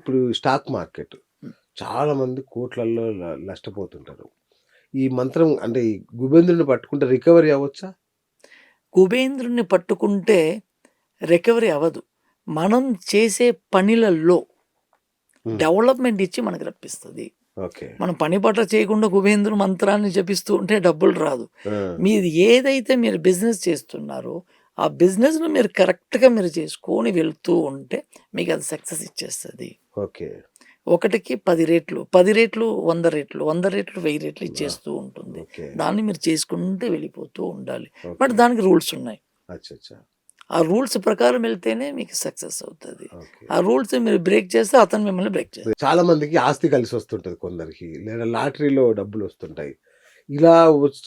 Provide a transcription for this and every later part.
ఇప్పుడు stock market చాలా మంది కోట్లల్లో నష్టపోతుంటారు. ఈ మంత్రం అంటే ఈ గుబేంద్రుడిని పట్టుకుంటే రికవరీ అవ్వచ్చా? కుబేంద్రుడిని పట్టుకుంటే రికవరీ అవ్వదు. మనం చేసే పనిలలో హ్మ్. డెవలప్‌మెంట్ ఇచ్చి మనకు రప్పిస్తది. ఓకే. మనం పని పాట చేయకుండా కుబేంద్రుని మంత్రాన్ని జపిస్తూ ఉంటే డబ్బులు రాదు. ఆ! మీది ఏదైతే మీరు బిజినెస్ చేస్తున్నారో, ఆ బిజినెస్‌ను మీరు కరెక్ట్‌గా మీరు చేసుకొని వెళ్తూ ఉంటే మీకు అది సక్సెస్ ఇచ్చేస్తది. ఓకే. ఒకటికి 10 రెట్లు, 10 రెట్లు 100 రెట్లు, 100 రెట్లు 1000 రెట్లు ఆ! ఇచ్చేస్తూ ఉంటుంది. ఓకే. దాన్ని మీరు చేసుకుంటూ వెళ్ళిపోతూ ఉండాలి. But okay. దానికి రూల్స్ ఉన్నాయి. అచ్చచ్చా! ఆ రూల్స్ ప్రకారం వెళ్తేనే మీకు సక్సెస్ అవుతది. ఓకే. ఆ రూల్స్ మీరు బ్రేక్ చేస్తే అతను మిమ్మల్ని బ్రేక్ చేస్తాడు. చాలా మందికి ఆస్తి కలిసొస్తుంటది కొందరికి. లేదా లాటరీలో డబ్బులొస్తుంటాయి. ఇలా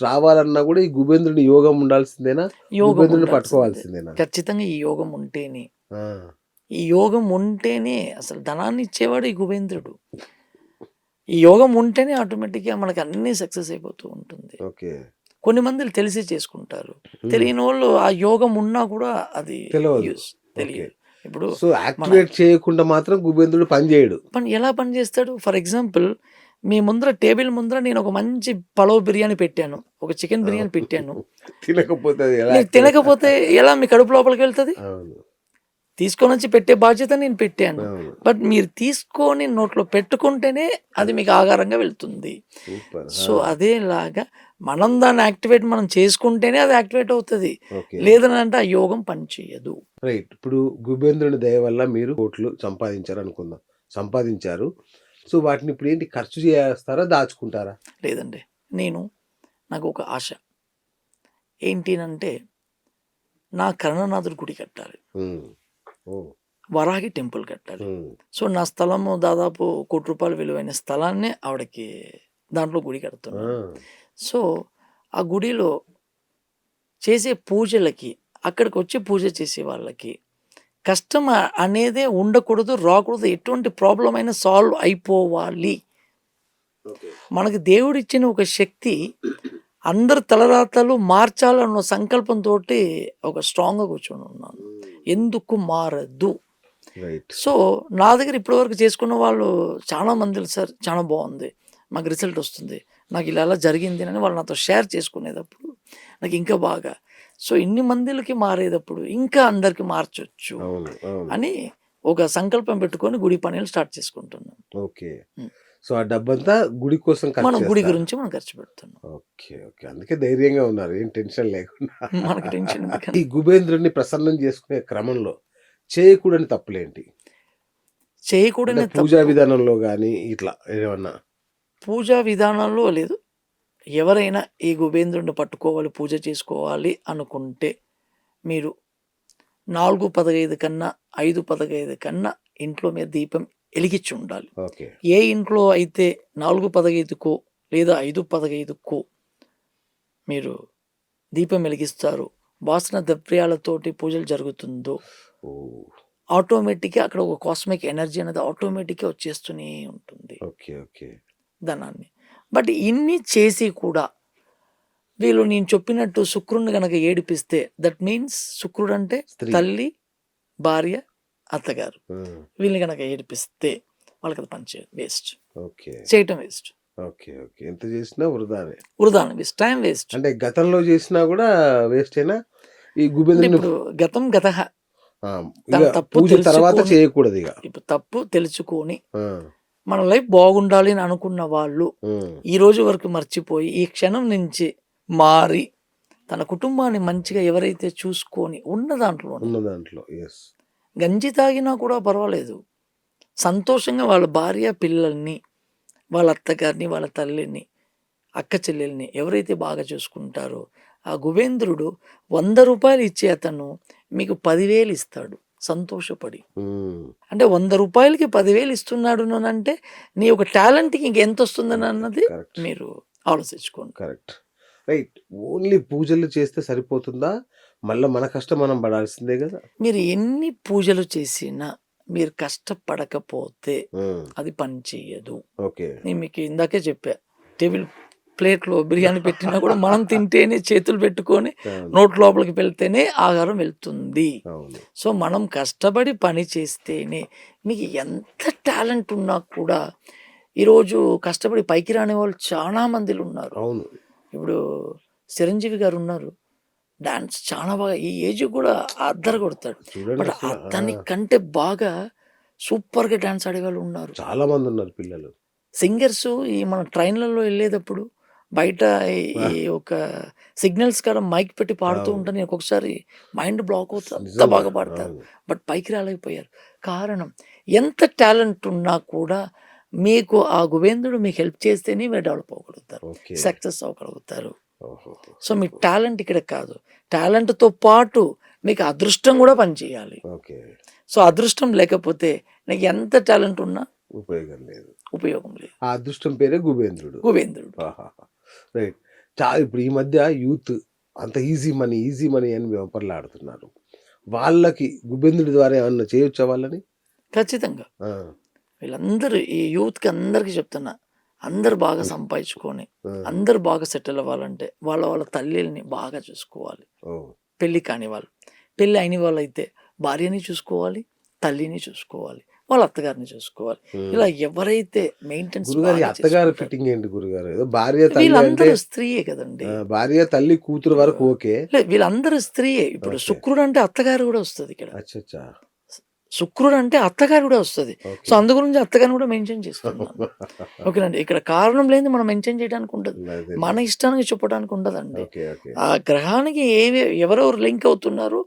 రావాలన్నా గూడా ఈ గుబేంద్రుని యోగం ఉండాల్సిందేనా? యోగం గుబేంద్రుడిని ఉండాల్సిందే. పట్టుకోవాల్సిందేనా? ఖచ్చితంగా ఈ యోగం ఉంటేనే. ఆ! ఈ యోగం ఉంటేనే అసలు ధనాన్ని ఇచ్చేవాడు ఈ కుబేంద్రుడు. ఈ యోగం ఉంటేనే ఆటోమేటిక్‌గా మనకు అన్నీ సక్సెస్ అయిపోతూ ఉంటుంది. ఓకే. కొన్ని మందిలు తెలిసి చేసుకుంటారు. హ్మ్. తెలియనోళ్ళు ఆ యోగం ఉన్నా కూడా అది తెలవదు. ఓకే. తెలియదు. ఇప్పుడు సో, మన యాక్టివేట్ చేయకుండా మాత్రం గుబేంద్రుడు పని జేయడు. ఎలా పని చేస్తాడు? ఫర్ ఎగ్జాంపుల్ మీ ముందర టేబుల్ ముందర నేను ఒక మంచి పలావ్ బిర్యానీ పెట్టాను. ఒక చికెన్ ఆ! బిర్యానీ పెట్టాను. తినకపోతే అది ఎలా మీరు యాక్టివేట్ తినకపోతే ఎలా మీ కడుపు లోపలికెళ్తది? అవును. తీసుకొనొచ్చి పెట్టే బాధ్యత నేను పెట్టాను. అవును. బట్ మీరు తీసుకొని నోట్లో పెట్టుకుంటేనే అది మీకు ఆహారంగా వెళ్తుంది. సూపర్. సో, ఆ! అదేలాగా మనం దాన్ని యాక్టివేట్ మనం చేసుకుంటేనే అది యాక్టివేట్ అవుతది. ఓకే. లేదనంటే ఆ యోగం పనిచేయదు. రైట్. ఇప్పుడు గుబేంద్రుని దయ వల్ల మీరు కోట్లు సంపాదించారనుకుందాం. సంపాదించారు. సో, వాటిని ఇప్పుడేంటి ఖర్చు చేస్తారా? దాచుకుంటారా? లేదండి. నాకొక ఆశ. ఏంటినంటే నా కరుణానాథుడి గుడి కట్టాలి. హ్మ్. ఓహ్! వరాహి టెంపుల్ కట్టాలి. హ్మ్. సో, నా స్థలము దాదాపు ₹1,00,00,000 విలువైన స్థలాన్నే ఆవిడకి దాంట్లో గుడి ఆ! కడుతున్నాను. సో, ఆ గుడిలో చేసే పూజలకి, అక్కడికొచ్చి పూజ చేసే వాళ్ళకి కష్టం అనేదే ఉండకూడదు, రాకూడదు. ఎటువంటి ప్రాబ్లమ్ అయినా సాల్వ్ అయిపోవాలి. ఓకే. మనకు దేవుడిచ్చిన ఒక శక్తి అందరి తలరాతలు మార్చాలన్న సంకల్పంతోటి ఒక స్ట్రాంగ్‌గా కూర్చొనున్నాను. హ్మ్. ఎందుకు మారదు? రైట్. సో, నా దగ్గర ఇప్పటివరకు చేసుకున్న వాళ్ళు చాలా మందిలు సార్ చాలా బావుంది. మాకు రిజల్ట్ వస్తుంది. నాకు ఇలా జరిగింది అని వాళ్ళు నాతో షేర్ చేసుకునేటప్పుడు నాకు ఇంకా బాగా సో, ఇన్ని మందిలకి మారేటప్పుడు ఇంకా అందరికి మార్చొచ్చు అవును. అవును. అని ఒక సంకల్పం పెట్టుకొని గుడి పనులు స్టార్ట్ చేసుకుంటున్నాం. ఓకే. హ్మ్. సో, ఆ డబ్బంతా గుడి కోసం ఖర్చు మనం గుడి చేస్తారు. గురించి మనం ఖర్చు పెడుతున్నాం. ఓకే. ఓకే. అందుకే ధైర్యంగా ఉన్నారు. ఏం టెన్షన్ లేకుండా. మనకి టెన్షన్ ఈ ఎందుకండి? గుబేంద్రుడిని ప్రసన్నం చేసుకునే క్రమంలో చేయకూడని తప్పులేంటి? అంటే చేయకూడని పూజా తప్పు విధానంలో గాని ఇట్లా ఏమన్నా? పూజా విధానంలో లేదు. ఎవరైనా ఈ గుబేంద్రుడిని పట్టుకోవాలి, పూజ చేసుకోవాలి అనుకుంటే మీరు 4:15 కన్నా, 5:15 కన్నా ఇంట్లో మీరు దీపం ఎలిగిచ్చి ఉండాలి. ఓకే. ఏ ఇంట్లో అయితే 4:15కో లేదా 5:15కో మీరు దీపం వెలిగిస్తారో, వాసన ద్రవ్యాలతోటి పూజలు జరుగుతుందో, ఓహ్! ఆటోమేటిక్‌గా అక్కడ ఒక కాస్మిక్ ఎనర్జీ అనేది ఆటోమేటిక్‌గా వచ్చేస్తూనే ఉంటుంది ఓకే. ఓకే. ధనాన్ని. బట్ ఇన్ని చేసి కూడా వీళ్ళు నేను చెప్పినట్టు శుక్రుడిని గనక ఏడిపిస్తే దట్ మీన్స్ శుక్రుడంటే స్త్రీ. తల్లి, భార్య, అత్తగారు. హ్మ్. వీళ్ళని గనక ఏడిపిస్తే వాళ్ళకది పని చేయదు. వేస్ట్. ఓకే. చేయటం వేస్ట్. ఓకే. ఓకే. ఎంత చేసినా వృధానే. వృధానే వేస్ట్. Time waste. అంటే గతంలో చేసినా గూడా వేస్టేనా? ఈ అంటే గుబేంద్రుడిని ఇప్పుడు గతం గతః ఆ! ఇగ తన తప్పు పూజ తర్వాత తెలుసుకొని చేయకూడదిగ. ఇప్పుడు తప్పు తెలుసుకొని ఆ! మన లైఫ్ బాగుండాలి అని అనుకున్న వాళ్ళు హ్మ్. ఈ రోజు వరకు మర్చిపోయి ఈ క్షణం నుంచి మారి తన కుటుంబాన్ని మంచిగా ఎవరైతే చూసుకొని ఉన్న దాంట్లోనే ఉన్న దాంట్లో. యెస్. గంజి తాగినా కూడా పర్వాలేదు. సంతోషంగా వాళ్ళ భార్య, పిల్లల్ని, వాళ్ళ అత్తగారిని, వాళ్ళ తల్లిని, అక్క చెల్లెల్ని ఎవరైతే బాగా చూసుకుంటారో, ఆ గుబేంద్రుడు ₹100 ఇచ్చే అతను మీకు 10,000 ఇస్తాడు సంతోషపడి. హ్మ్. అంటే ₹100కి 10,000 ఇస్తున్నాడు అనంటే, నీ యొక్క టాలెంట్‌కి ఇంకెంతొస్తుందని అంతే. అన్నది కరెక్ట్. మీరు ఆలోచించుకోండి. కరెక్ట్. రైట్. ఓన్లీ పూజలు చేస్తే సరిపోతుందా? మళ్ళా మన కష్టం మనం పడాల్సిందే గదా! మీరు ఎన్ని పూజలు చేసినా, మీరు కష్టపడకపోతే హ్మ్. అది పని చెయ్యదు. ఓకే. నేను మీకు ఇందాకే చెప్పా. టేబుల్ ప్లేట్‌లో బిర్యానీ పెట్టినా కూడా మనం తింటేనే చేతులు పెట్టుకొని అవును. నోటి లోపలికి వెళ్తేనే ఆహారం వెళ్తుంది. అవును. సో, మనం కష్టపడి పని చేస్తేనే మీకు ఎంత టాలెంట్ ఉన్నా కూడా ఈరోజు కష్టపడి పైకి రాని వాళ్ళు చాలా మందిలున్నారు. అవును. ఇప్పుడు 'చిరంజీవి' గారున్నారు. డాన్స్ చాలా బాగా ఈ ఏజ్‌కి కూడా అద్దరగొడతాడు. చూడండి బట్ అసల. ఆ! అతని కంటే బాగా సూపర్‌గా డాన్స్ ఆడేవాళ్ళు ఉన్నారు. చాలా మందున్నారు పిల్లలు. సింగర్స్ ఈ మన ట్రైన్‌లలో ఎళ్ళేటప్పుడు బయట ఈ ఆ! ఈ ఒక సిగ్నల్స్ కాడ మైక్ పెట్టి పాడుతూ అవును. ఉంటే నేను ఒక్కొక్కసారి మైండ్ బ్లాక్ అవుతది. అంత నిజంగా. బాగా పాడతారు. అవును. బట్ పైకి రాలేకపోయారు. కారణం ఎంత టాలెంట్ ఉన్నా కూడా మీకు ఆ గుబేంద్రుడు మీకు హెల్ప్ చేస్తేనే మీరు డెవలప్ అవ్వగలుగుతారు. ఓకే. సక్సెస్ అవ్వగలుగుతారు. ఓహోహో! సో, మీ సూపర్. టాలెంట్ ఇక్కడ కాదు. టాలెంట్‌తో పాటు మీకు అదృష్టం గూడా పనిచేయాలి. ఓకే. సో, అదృష్టం లేకపోతే నీకు ఎంత టాలెంట్ ఉన్నా ఉపయోగం లేదు. ఉపయోగం లేదు. ఆ అదృష్టం పేరే గుబేంద్రుడు. గుబేంద్రుడు. ఆహాహా! రైట్. ఇప్పుడు ఈ మధ్య యూత్ అంత ఈజీ మనీ అని వెంపర్లాడుతున్నారు. వాళ్ళకి గుబేంద్రుడి ద్వారా ఏమన్నా చేయొచ్చా వాళ్ళని? ఖచ్చితంగా. ఆ! వీళ్ళందరూ ఈ యూత్‌కి అందరికి చెప్తున్నా. అందరూ బాగా సంపాదించుకొని, ఆ! అందరూ బాగా సెటిల్ అవ్వాలంటే వాళ్ళ వాళ్ళ తల్లిల్ని బాగా చూసుకోవాలి. ఓహ్! పెళ్లి కాని వాళ్ళు. పెళ్లి అయిన వాళ్ళైతే భార్యని చూసుకోవాలి, తల్లిని చూసుకోవాలి, వాళ్ళ అత్తగారిని చూసుకోవాలి. హ్మ్. ఇలా ఎవరైతే మెయింటెనెన్స్ గురుగారు ఈ బాగా అత్తగారి చేసుకుంటారో ఫిట్టింగ్ ఏంటి గురుగారు? ఏదో భార్య, తల్లి అంటే వీళ్ళందరూ స్త్రీయే కదండీ! భార్య, తల్లి, కూతురు ఇప్పుడు వరకు ఓకే. వీళ్ళందరూ స్త్రీయే. ఇప్పుడు ఓకే. శుక్రుడంటే అత్తగారు గూడా వస్తదిక్కడ. అచ్చచ్చా! శుక్రుడంటే అత్తగారు గూడా వస్తది. So, okay. అందు గురించి అత్తగారిని గూడా మెన్షన్ చేస్తున్నాను. ఓకేనండి. ఇక్కడ కారణం లేనిది మనం మెన్షన్ చేయడానికి ఉండదు. మన అదేలెండి. ఇష్టానికి చెప్పడానికి ఉండదండి. ఓకే. ఓకే. ఆ గ్రహానికి ఎవరెవరు లింక్ అవుతున్నారో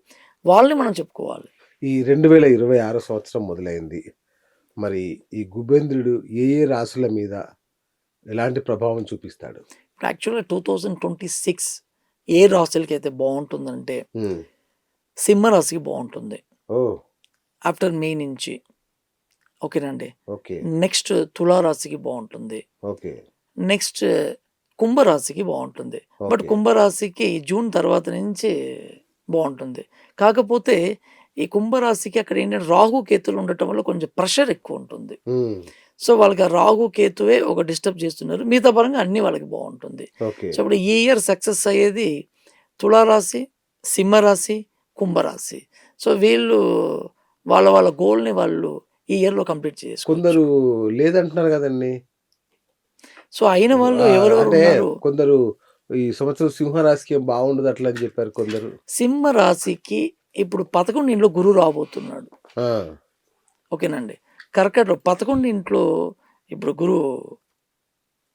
వాళ్ళని మనం చెప్పుకోవాలి. ఈ 2026 సంవత్సరం మొదలైంది. మరి ఈ గుబేంద్రుడు ఏ ఏ రాశుల మీద ఎలాంటి ప్రభావం చూపిస్తాడు? ఇప్పుడు యాక్చువల్‌గా 2026 ఏ రాశులకైతే బావుంటుందంటే హ్మ్. సింహ రాశికి బావుంటుంది. ఓహ్! ఆఫ్టర్ మే నుంచి. ఓకేనండి. ఓకే. నెక్స్ట్ తులా రాశికి బావుంటుంది. ఓకే. నెక్స్ట్ కుంభరాశికి బావుంటుంది. But okay. కుంభరాశికి జూన్ తర్వాత నుంచి బావుంటుంది. కాకపోతే ఈ కుంభరాశికి అక్కడ ఏంటంటే రాహు, కేతువులు ఉండటం వల్ల కొంచెం ప్రెషర్ ఎక్కువుంటుంది. హ్మ్. సో, వాళ్ళకి ఆ రాహు, కేతువే ఒక డిస్టర్బ్ చేస్తున్నారు. మిగతా పరంగా అన్నీ వాళ్ళకి బావుంటుంది. ఓకే. సో, ఇప్పుడు ఈ ఇయర్ సక్సెస్ అయ్యేది తులారాశి, సింహరాశి, కుంభరాశి. సో, వీళ్ళు వాళ్ళ వాళ్ళ గోల్‌ని వాళ్ళు ఈ ఇయర్‌లో కంప్లీట్ చేసుకోవచ్చు. కొందరు లేదంటున్నారు గదండీ! సో, అయిన వాళ్ళు అంటే ఎవరెవరున్నారు? కొందరు ఈ సంవత్సరం సింహరాశికి ఏం బావుండదు అట్లా అని జెప్పారు కొందరు. సింహ రాశికి ఇప్పుడు 11 ఇంట్లో గురువు రాబోతున్నాడు. ఆ! ఓకేనండి. కర్కాటకం 11 ఇంట్లో ఇప్పుడు గురువు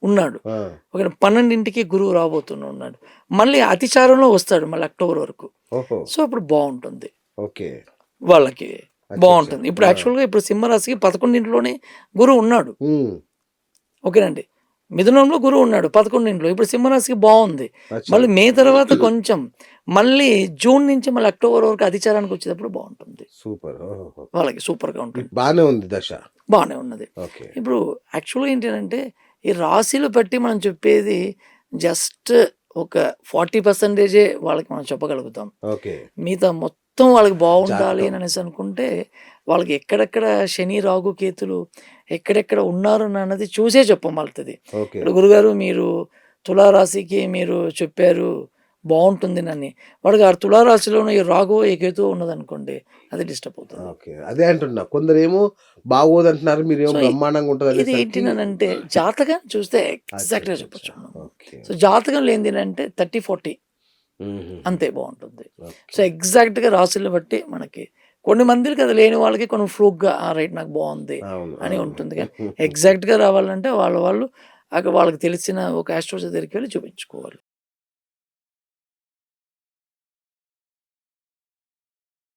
ఉన్నాడు. ఆ! ఓకేనా. 12కి గురువు రాబోతున్నాడు. మళ్ళీ అతిచారంలో వస్తాడు మళ్ళీ అక్టోబర్ వరకు. ఓహో! సో, అప్పుడు బావుంటుంది. ఓకే. వాళ్ళకి అచ్చచ్చా! బావుంటుంది. ఇప్పుడు ఆ! యాక్చువల్‌గా ఇప్పుడు సింహ రాశికి 11 ఇంట్లోనే గురువు ఉన్నాడు. హ్మ్. ఓకేనండి. మిథునంలో గురువు ఉన్నాడు 11 ఇంట్లో. ఇప్పుడు సింహరాశికి బావుంది. అచ్చా! మళ్ళీ మే తర్వాత కొంచెం మళ్ళీ జూన్ నుంచి మళ్ళీ అక్టోబర్ వరకు అతిచారానికి వచ్చేటప్పుడు బావుంటుంది. సూపర్. ఓహోహో! వాళ్ళకి సూపర్‌గా ఉంటుంది. బానే ఉంది దశ. బానే ఉన్నది. ఓకే. ఇప్పుడు యాక్చువల్‌గా ఏంటనంటే ఈ రాశిలు బట్టి మనం చెప్పేది జస్ట్ ఒక 40% వాళ్ళకి మనం చెప్పగలుగుతాం. ఓకే. మిగతా మొత్తం వాళ్ళకి బావుండాలి జాతకం. అనేసి అనుకుంటే వాళ్ళకి ఎక్కడెక్కడ శని, రాహు, కేతులు ఎక్కడెక్కడ ఉన్నారు అన్నది చూసే చెప్పమలుతది. ఓకే. ఇప్పుడు గురుగారు మీరు తులారాశికి మీరు చెప్పారు బావుంటుందినని. వాడికి ఆ తులారాశిలోనే ఈ రాహు, ఈ కేతువు ఉన్నదనుకోండి అది డిస్టర్బ్ అవుతది. ఓకే. అదే అంటున్నా. కొందరేమో బాగోదంటున్నారు. మీరేమో సో, బ్రహ్మాండంగా ఇది ఉంటదనేసరికి ఏంటిదనంటే జాతకాన్ని చూస్తే ఎగ్జాక్ట్‌గా అచ్చచ్చచ్చా! చెప్పొచ్చు మనం. ఓకే. సో, జాతకం లేనిదేనంటే 30, 40 హుహుహు. అంతే బావుంటుంది. So, okay. ఎగ్జాక్ట్‌గా రాశులను బట్టి మనకి కొన్ని మందికి అది లేని వాళ్ళకి కొన్ని ఫ్లూక్‌గా రైట్ నాకు బావుంది అవును. అని అవును. ఉంటుంది గానీ, ఎగ్జాక్ట్‌గా రావాలంటే వాళ్ళు వాళ్ళకి తెలిసిన ఒక ఆస్ట్రాలజర్ దగ్గరికి వెళ్లి చూపించుకోవాలి.